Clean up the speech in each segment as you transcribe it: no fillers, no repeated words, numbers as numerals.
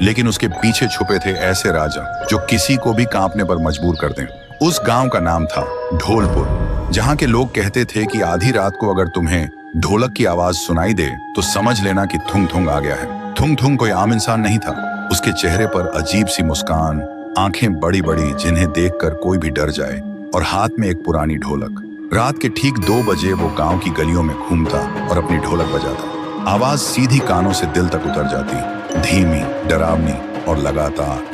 लेकिन उसके पीछे छुपे थे ऐसे राजा जो किसी को भी कांपने पर मजबूर कर दें। उस गांव का नाम था ढोलपुर, जहां के लोग कहते थे कि आधी रात को अगर तुम्हें ढोलक की आवाज सुनाई दे तो समझ लेना कि थुंग थुंग आ गया है। थुंग थुंग कोई आम इंसान नहीं था। उसके चेहरे पर अजीब सी मुस्कान, आंखें बड़ी बड़ी जिन्हें देखकर कोई भी डर जाए, और हाथ में एक पुरानी ढोलक। रात के ठीक 2 बजे वो गांव की गलियों में घूमता और अपनी ढोलक बजाता। आवाज सीधी कानों से दिल तक उतर जाती, धीमी, डरावनी और लगातार।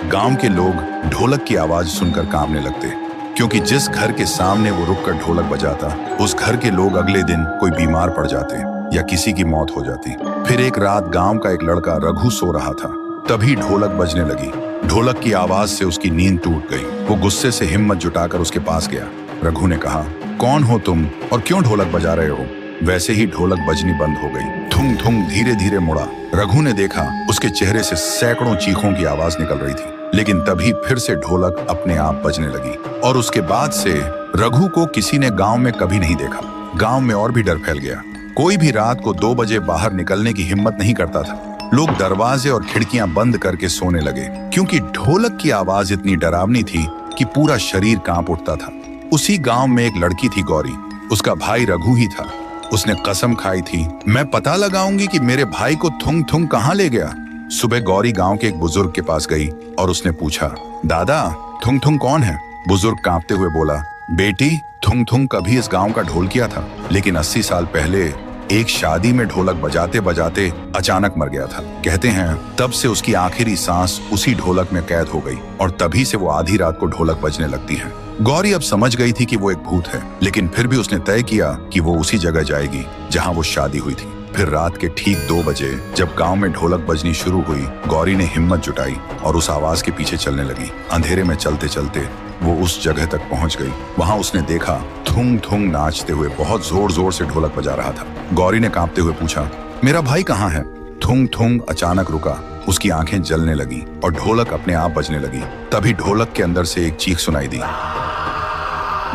गांव के लोग ढोलक की आवाज सुनकर कांपने लगते, क्योंकि जिस घर के सामने वो रुककर ढोलक बजाता, उस घर के लोग अगले दिन कोई बीमार पड़ जाते या किसी की मौत हो जाती। फिर एक रात गांव का एक लड़का रघु सो रहा था, तभी ढोलक बजने लगी। ढोलक की आवाज से उसकी नींद टूट गई। वो गुस्से से हिम्मत जुटाकर उसके पास गया। रघु ने कहा, कौन हो तुम और क्यों ढोलक बजा रहे हो? वैसे ही ढोलक बजनी बंद हो गई। थुंग थुंग धीरे धीरे मुड़ा। रघु ने देखा उसके चेहरे से सैकड़ों चीखों की आवाज निकल रही थी, लेकिन तभी फिर से ढोलक अपने आप बजने लगी। और उसके बाद से रघु को किसी ने गांव में कभी नहीं देखा। गांव में और भी डर फैल गया। कोई भी रात को 2 बजे बाहर निकलने की हिम्मत नहीं करता था। लोग दरवाजे और खिड़कियां बंद करके सोने लगे, क्योंकि ढोलक की आवाज इतनी डरावनी थी कि पूरा शरीर कांप उठता था। उसी गांव में एक लड़की थी, गौरी। उसका भाई रघु ही था। उसने कसम खाई थी, मैं पता लगाऊंगी कि मेरे भाई को थुंग थुंग कहां ले गया। सुबह गौरी गांव के एक बुजुर्ग के पास गई और उसने पूछा, दादा, थुंग थुंग कौन है? बुजुर्ग कांपते हुए बोला, बेटी, थुंग थुंग कभी इस गांव का ढोलकिया था, लेकिन 80 साल पहले एक शादी में ढोलक बजाते बजाते अचानक मर गया था। कहते हैं तब से उसकी आखिरी सांस उसी ढोलक में कैद हो गई, और तभी से वो आधी रात को ढोलक बजने लगती है। गौरी अब समझ गई थी कि वो एक भूत है, लेकिन फिर भी उसने तय किया कि वो उसी जगह जाएगी जहां वो शादी हुई थी। फिर रात के ठीक 2 बजे जब गांव में ढोलक बजनी शुरू हुई, गौरी ने हिम्मत जुटाई और उस आवाज के पीछे चलने लगी। अंधेरे में चलते चलते वो उस जगह तक पहुंच गई। वहां उसने देखा थुंग थुंग नाचते हुए बहुत जोर जोर से ढोलक बजा रहा था। गौरी ने कांपते हुए पूछा, मेरा भाई कहाँ है? थुंग थुंग अचानक रुका। उसकी आंखें जलने लगी और ढोलक अपने आप बजने लगी। तभी ढोलक के अंदर से एक चीख सुनाई दी।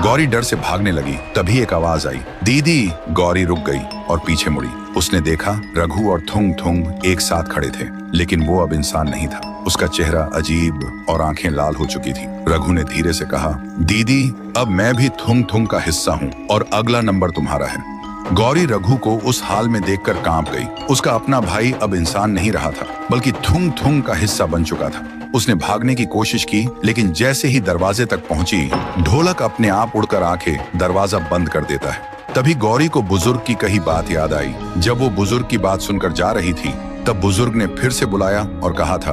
गौरी डर से भागने लगी। तभी एक आवाज आई, दीदी। गौरी रुक गई और पीछे मुड़ी। उसने देखा रघु और थुंग थुंग एक साथ खड़े थे, लेकिन वो अब इंसान नहीं था। उसका चेहरा अजीब और आंखें लाल हो चुकी थी। रघु ने धीरे से कहा, दीदी, अब मैं भी थुंग थुंग का हिस्सा हूँ और अगला नंबर तुम्हारा है। गौरी रघु को उस हाल में देखकर कांप गई। उसका अपना भाई अब इंसान नहीं रहा था, बल्कि थुंग थुंग का हिस्सा बन चुका था। उसने भागने की कोशिश की, लेकिन जैसे ही दरवाजे तक पहुंची, ढोलक अपने आप उड़कर आके दरवाजा बंद कर देता है। तभी गौरी को बुजुर्ग की कही बात याद आई। जब वो बुजुर्ग की बात सुनकर जा रही थी, तब बुजुर्ग ने फिर से बुलाया और कहा था,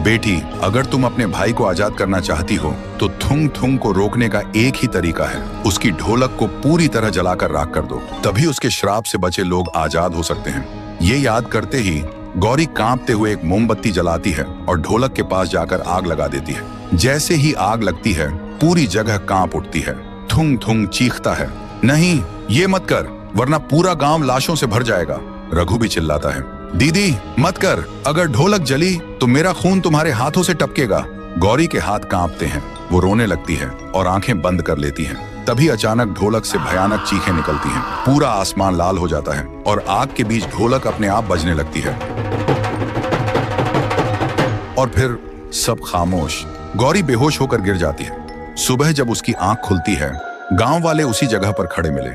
बेटी, अगर तुम अपने भाई को आजाद करना चाहती हो तो थुंग थुंग को रोकने का एक ही तरीका है, उसकी ढोलक को पूरी तरह जलाकर राख कर दो। तभी उसके श्राप से बचे लोग आजाद हो सकते हैं। ये याद करते ही गौरी कांपते हुए एक मोमबत्ती जलाती है और ढोलक के पास जाकर आग लगा देती है। जैसे ही आग लगती है, पूरी जगह कांप उठती है। थुंग थुंग चीखता है, नहीं, ये मत कर, वरना पूरा गांव लाशों से भर जाएगा। रघु भी चिल्लाता है, दीदी मत कर, अगर ढोलक जली तो मेरा खून तुम्हारे हाथों से टपकेगा। गौरी के हाथ कांपते हैं। वो रोने लगती है और आंखें बंद कर लेती है। तभी अचानक ढोलक से भयानक चीखें निकलती हैं। पूरा आसमान लाल हो जाता है और आग के बीच ढोलक अपने आप बजने लगती है। और फिर सब खामोश। गौरी बेहोश होकर गिर जाती है। सुबह जब उसकी आंख खुलती है, गांव वाले उसी जगह पर खड़े मिले।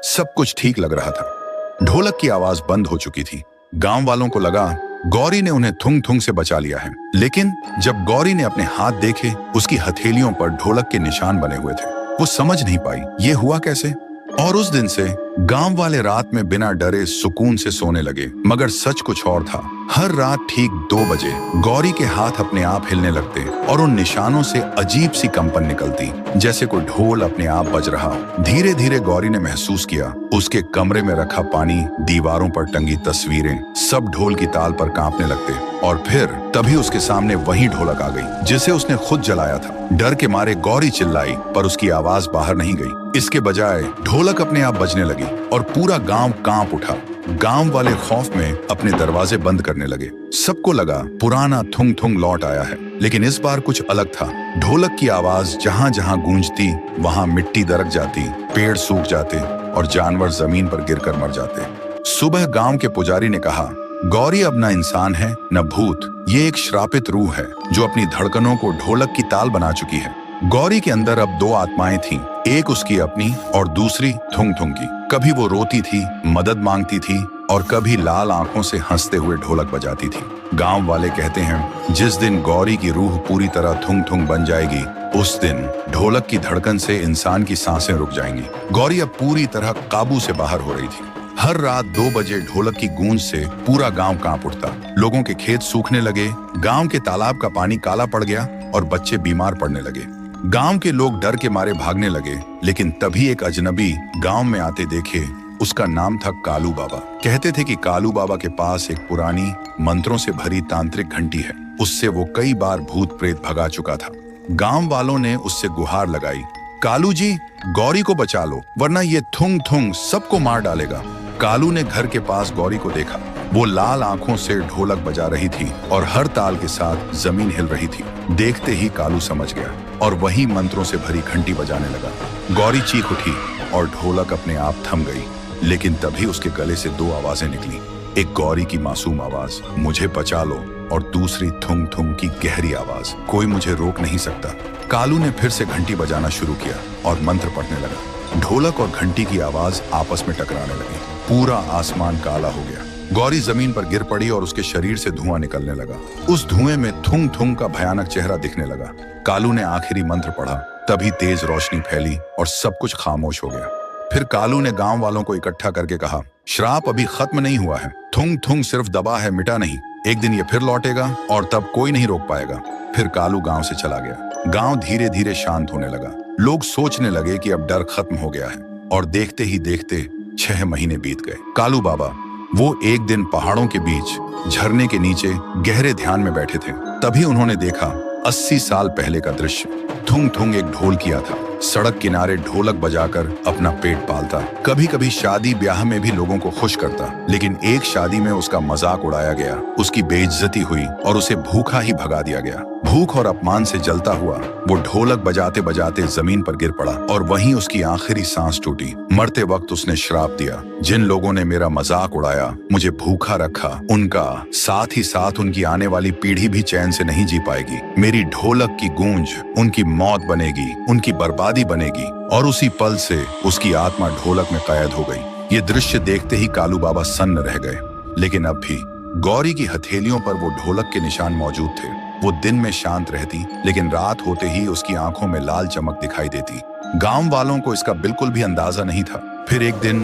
सब कुछ ठीक लग रहा था। ढोलक की आवाज बंद हो चुकी थी। गांव वालों को लगा गौरी ने उन्हें थुंग थुंग से बचा लिया है, लेकिन जब गौरी ने अपने हाथ देखे, उसकी हथेलियों पर ढोलक के निशान बने हुए थे। वो समझ नहीं पाई ये हुआ कैसे। और उस दिन से गांव वाले रात में बिना डरे सुकून से सोने लगे। मगर सच कुछ और था। हर रात ठीक 2 बजे गौरी के हाथ अपने आप हिलने लगते और उन निशानों से अजीब सी कंपन निकलती, जैसे कोई ढोल अपने आप बज रहा। धीरे धीरे गौरी ने महसूस किया उसके कमरे में रखा पानी, दीवारों पर टंगी तस्वीरें, सब ढोल की ताल पर कांपने लगते। और फिर तभी उसके सामने वही ढोलक आ गई जिसे उसने खुद जलाया था। डर के मारे गौरी चिल्लाई, पर उसकी आवाज बाहर नहीं गई। इसके बजाय ढोलक अपने आप बजने लगी और पूरा गांव कांप उठा। गांव वाले खौफ में अपने दरवाजे बंद करने लगे। सबको लगा पुराना थुंग थुंग लौट आया है, लेकिन इस बार कुछ अलग था। ढोलक की आवाज जहां जहां गूंजती, वहां मिट्टी दरक जाती, पेड़ सूख जाते और जानवर जमीन पर गिरकर मर जाते। सुबह गांव के पुजारी ने कहा, गौरी अब न इंसान है न भूत, ये एक श्रापित रूह है जो अपनी धड़कनों को ढोलक की ताल बना चुकी है। गौरी के अंदर अब दो आत्माएं थीं, एक उसकी अपनी और दूसरी थुंग थुंग की। कभी वो रोती थी, मदद मांगती थी और कभी लाल आंखों से हंसते हुए ढोलक बजाती थी। गांव वाले कहते हैं जिस दिन गौरी की रूह पूरी तरह थुंग थुंग बन जाएगी, उस दिन ढोलक की धड़कन से इंसान की सांसें रुक जाएंगी। गौरी अब पूरी तरह काबू से बाहर हो रही थी। हर रात 2 बजे ढोलक की गूंज से पूरा गांव कांप उठता। लोगों के खेत सूखने लगे, गांव के तालाब का पानी काला पड़ गया और बच्चे बीमार पड़ने लगे। गांव के लोग डर के मारे भागने लगे, लेकिन तभी एक अजनबी गांव में आते देखे। उसका नाम था कालू बाबा। कहते थे कि कालू बाबा के पास एक पुरानी मंत्रों से भरी तांत्रिक घंटी है, उससे वो कई बार भूत प्रेत भगा चुका था। गांव वालों ने उससे गुहार लगाई, कालू जी गौरी को बचा लो, वरना ये थुंग थुंग सबको मार डालेगा। कालू ने घर के पास गौरी को देखा। वो लाल आंखों से ढोलक बजा रही थी और हर ताल के साथ जमीन हिल रही थी। देखते ही कालू समझ गया और वही मंत्रों से भरी घंटी बजाने लगा। गौरी चीख उठी और ढोलक अपने आप थम गई, लेकिन तभी उसके गले से 2 आवाजें निकली। एक गौरी की मासूम आवाज, मुझे बचा लो, और दूसरी थुंग थुंग की गहरी आवाज, कोई मुझे रोक नहीं सकता। कालू ने फिर से घंटी बजाना शुरू किया और मंत्र पढ़ने लगा। ढोलक और घंटी की आवाज आपस में टकराने लगी। पूरा आसमान काला हो गया। गौरी जमीन पर गिर पड़ी और उसके शरीर से धुआं निकलने लगा। उस धुएं में थुंग थुंग का भयानक चेहरा दिखने लगा। कालू ने आखिरी मंत्र पढ़ा, तभी तेज रोशनी फैली और सब कुछ खामोश हो गया। फिर कालू ने गांव वालों को इकट्ठा करके कहा, श्राप अभी खत्म नहीं हुआ है, थुंग थुंग सिर्फ दबा है, मिटा नहीं। एक दिन ये फिर लौटेगा और तब कोई नहीं रोक पाएगा। फिर कालू गांव से चला गया। गांव धीरे धीरे शांत होने लगा। लोग सोचने लगे कि अब डर खत्म हो गया है, और देखते ही देखते 6 महीने बीत गए। कालू बाबा वो एक दिन पहाड़ों के बीच झरने के नीचे गहरे ध्यान में बैठे थे। तभी उन्होंने देखा 80 साल पहले का दृश्य। थुंग थुंग एक ढोल किया था, सड़क किनारे ढोलक बजाकर अपना पेट पालता। कभी कभी शादी ब्याह में भी लोगों को खुश करता, लेकिन एक शादी में उसका मजाक उड़ाया गया, उसकी बेइज्जती हुई और उसे भूखा ही भगा दिया गया। भूख और अपमान से जलता हुआ वो ढोलक बजाते बजाते जमीन पर गिर पड़ा और वहीं उसकी आखिरी सांस टूटी। मरते वक्त उसने श्राप दिया, जिन लोगों ने मेरा मजाक उड़ाया, मुझे भूखा रखा, उनका साथ ही साथ उनकी आने वाली पीढ़ी भी चैन से नहीं जी पाएगी। मेरी ढोलक की गूंज उनकी मौत बनेगी, उनकी बर्बादी बनेगी। और उसी पल से उसकी आत्मा ढोलक में कैद हो गई। ये दृश्य देखते ही कालू बाबा सन्न रह गए। लेकिन अब भी गौरी की हथेलियों पर वो ढोलक के निशान मौजूद थे। वो दिन में शांत रहती, लेकिन रात होते ही उसकी आंखों में लाल चमक दिखाई देती। गांव वालों को इसका बिल्कुल भी अंदाजा नहीं था। फिर एक दिन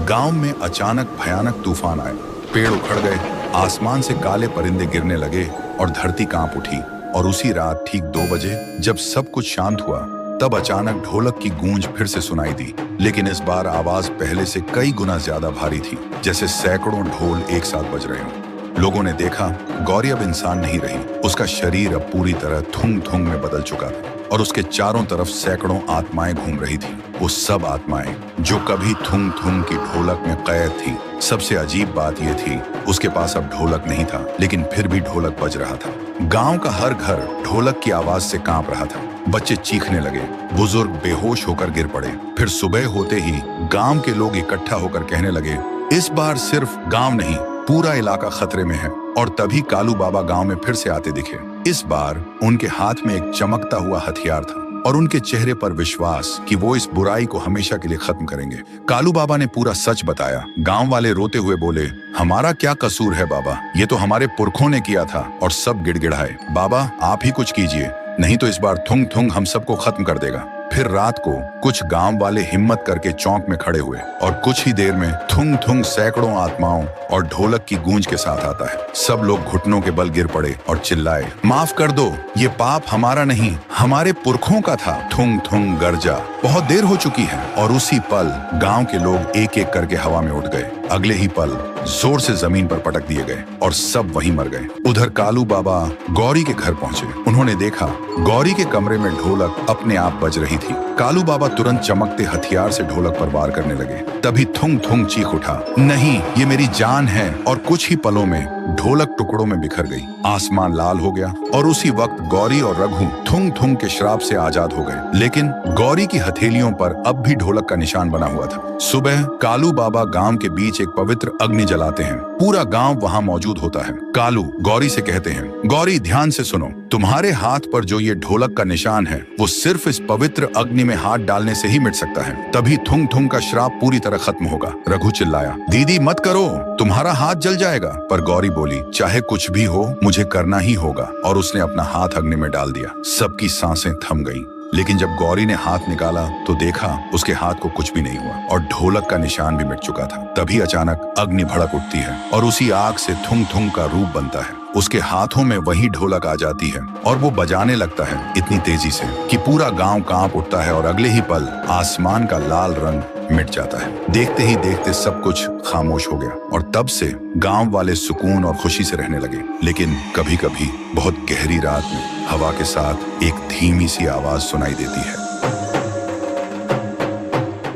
गांव में अचानक भयानक तूफान आए। पेड़ उखड़ गए, आसमान से काले परिंदे गिरने लगे और धरती कांप उठी। और उसी रात ठीक 2 बजे जब सब कुछ शांत हुआ, तब अचानक ढोलक की गूंज फिर से सुनाई दी। लेकिन इस बार आवाज पहले से कई गुना ज्यादा भारी थी, जैसे सैकड़ों ढोल एक साथ बज रहे हों। लोगों ने देखा गौरी अब इंसान नहीं रही। उसका शरीर अब पूरी तरह थुंग थुंग में बदल चुका था और उसके चारों तरफ सैकड़ों आत्माएं घूम रही थी। वो सब आत्माएं जो कभी थुंग थुंग की ढोलक में कैद थी। सबसे अजीब बात यह थी, उसके पास अब ढोलक नहीं था, लेकिन फिर भी ढोलक बज रहा था। गांव का हर घर ढोलक की आवाज से कांप रहा था। बच्चे चीखने लगे, बुजुर्ग बेहोश होकर गिर पड़े। फिर सुबह होते ही गांव के लोग इकट्ठा होकर कहने लगे, इस बार सिर्फ गांव नहीं, पूरा इलाका खतरे में है। और तभी कालू बाबा गांव में फिर से आते दिखे। इस बार उनके हाथ में एक चमकता हुआ हथियार था और उनके चेहरे पर विश्वास कि वो इस बुराई को हमेशा के लिए खत्म करेंगे। कालू बाबा ने पूरा सच बताया। गांव वाले रोते हुए बोले, हमारा क्या कसूर है बाबा, ये तो हमारे पुरखों ने किया था। और सब गिड़गिड़ाए, बाबा आप ही कुछ कीजिए, नहीं तो इस बार थुंग थुंग हम सबको खत्म कर देगा। फिर रात को कुछ गांव वाले हिम्मत करके चौक में खड़े हुए और कुछ ही देर में थुंग थुंग सैकड़ों आत्माओं और ढोलक की गूंज के साथ आता है। सब लोग घुटनों के बल गिर पड़े और चिल्लाए, माफ कर दो, ये पाप हमारा नहीं, हमारे पुरखों का था। थुंग थुंग गर्जा, बहुत देर हो चुकी है। और उसी पल गांव के लोग एक एक करके हवा में उठ गए। अगले ही पल जोर से जमीन पर पटक दिए गए और सब वहीं मर गए। उधर कालू बाबा गौरी के घर पहुंचे। उन्होंने देखा गौरी के कमरे में ढोलक अपने आप बज रही थी। कालू बाबा तुरंत चमकते हथियार से ढोलक पर वार करने लगे। तभी थुंग थुंग चीख उठा, नहीं ये मेरी जान है। और कुछ ही पलों में ढोलक टुकड़ों में बिखर गई। आसमान लाल हो गया और उसी वक्त गौरी और रघु थुंग थुंग के श्राप से आजाद हो गए। लेकिन गौरी की हथेलियों पर अब भी ढोलक का निशान बना हुआ था। सुबह कालू बाबा गांव के बीच बीच एक पवित्र अग्नि जलाते हैं। पूरा गांव वहां मौजूद होता है। कालू गौरी से कहते हैं, गौरी ध्यान से सुनो, तुम्हारे हाथ पर जो ये ढोलक का निशान है वो सिर्फ इस पवित्र अग्नि में हाथ डालने से ही मिट सकता है। तभी थुंग थुंग का श्राप पूरी तरह खत्म होगा। रघु चिल्लाया, दीदी मत करो, तुम्हारा हाथ जल जाएगा। पर गौरी बोली, चाहे कुछ भी हो मुझे करना ही होगा, और उसने अपना हाथ अग्नि में डाल दिया। सबकी सांसें थम गईं। लेकिन जब गौरी ने हाथ निकाला तो देखा उसके हाथ को कुछ भी नहीं हुआ और ढोलक का निशान भी मिट चुका था। तभी अचानक अग्नि भड़क उठती है और उसी आग से थुंग थुंग का रूप बनता है। उसके हाथों में वही ढोलक आ जाती है और वो बजाने लगता है इतनी तेजी से कि पूरा गांव कांप उठता है और अगले ही पल आसमान का लाल रंग मिट जाता है। देखते ही देखते सब कुछ खामोश हो गया और तब से गांव वाले सुकून और खुशी से रहने लगे। लेकिन कभी कभी बहुत गहरी रात में हवा के साथ एक धीमी सी आवाज सुनाई देती है,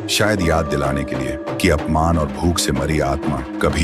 शायद याद दिलाने के लिए कि अपमान और भूख से मरी आत्मा कभी